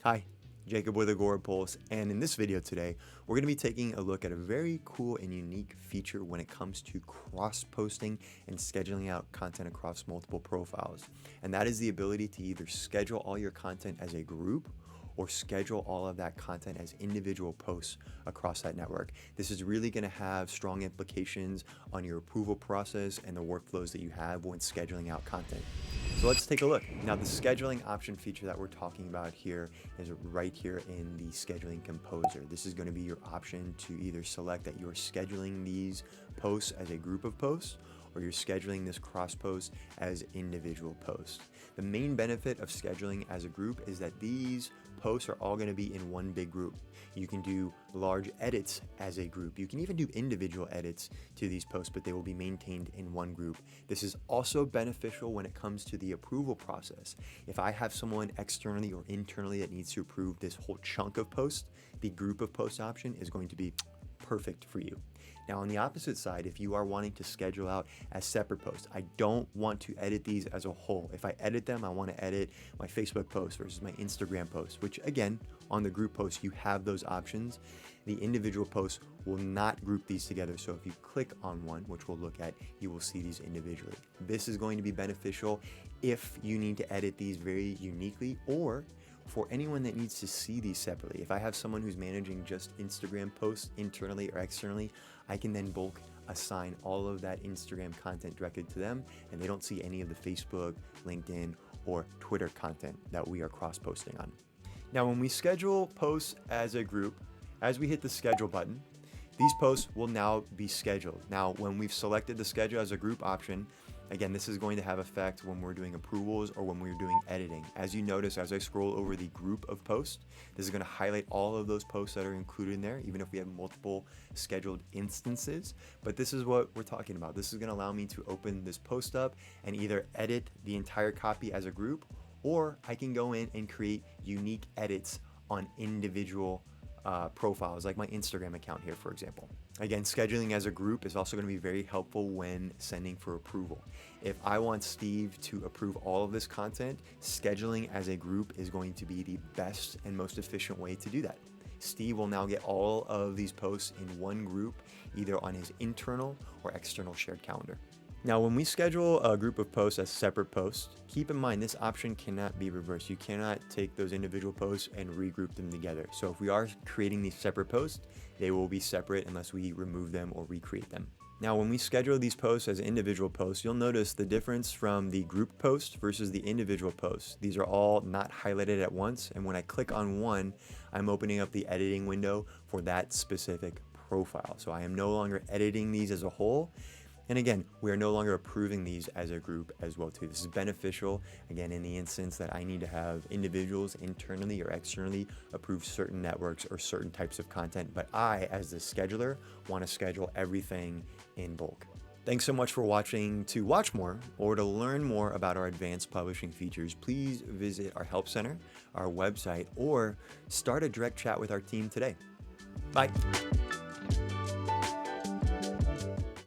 Hi, Jacob with Agorapulse, and in this video today, we're going to be taking a look at a very cool and unique feature when it comes to cross-posting and scheduling out content across multiple profiles. And that is the ability to either schedule all your content as a group or schedule all of that content as individual posts across that network. This is really going to have strong implications on your approval process and the workflows that you have when scheduling out content. So let's take a look. Now, the scheduling option feature that we're talking about here is right here in the scheduling composer. This is going to be your option to either select that you're scheduling these posts as a group of posts, or you're scheduling this cross post as individual posts. The main benefit of scheduling as a group is that these posts are all going to be in one big group. You can do large edits as a group. You can even do individual edits to these posts, but they will be maintained in one group. This is also beneficial when it comes to the approval process. If I have someone externally or internally that needs to approve this whole chunk of posts, the group of posts option is going to be perfect for you. Now, on the opposite side, if you are wanting to schedule out as separate posts, I don't want to edit these as a whole. If I edit them, I want to edit my Facebook post versus my Instagram post, which again, on the group post, you have those options. The individual posts will not group these together. So if you click on one, which we'll look at, you will see these individually. This is going to be beneficial if you need to edit these very uniquely, or for anyone that needs to see these separately. If I have someone who's managing just Instagram posts internally or externally, I can then bulk assign all of that Instagram content directly to them, and they don't see any of the Facebook, LinkedIn, or Twitter content that we are cross-posting on. Now, when we schedule posts as a group, as we hit the schedule button, these posts will now be scheduled. Now, when we've selected the schedule as a group option, again, this is going to have effect when we're doing approvals or when we're doing editing. As you notice, as I scroll over the group of posts, this is going to highlight all of those posts that are included in there, even if we have multiple scheduled instances. But this is what we're talking about. This is going to allow me to open this post up and either edit the entire copy as a group, or I can go in and create unique edits on individual profiles, like my Instagram account here, for example. Again, scheduling as a group is also going to be very helpful when sending for approval. If I want Steve to approve all of this content, scheduling as a group is going to be the best and most efficient way to do that. Steve will now get all of these posts in one group, either on his internal or external shared calendar. Now, when we schedule a group of posts as separate posts, keep in mind this option cannot be reversed. You cannot take those individual posts and regroup them together. So if we are creating these separate posts, they will be separate unless we remove them or recreate them. Now, when we schedule these posts as individual posts, you'll notice the difference from the group post versus the individual posts. These are all not highlighted at once, and when I click on one, I'm opening up the editing window for that specific profile. So I am no longer editing these as a whole. And again, we are no longer approving these as a group as well too. This is beneficial, again, in the instance that I need to have individuals internally or externally approve certain networks or certain types of content, but I, as the scheduler, want to schedule everything in bulk. Thanks so much for watching. To watch more or to learn more about our advanced publishing features, please visit our help center, our website, or start a direct chat with our team today. Bye.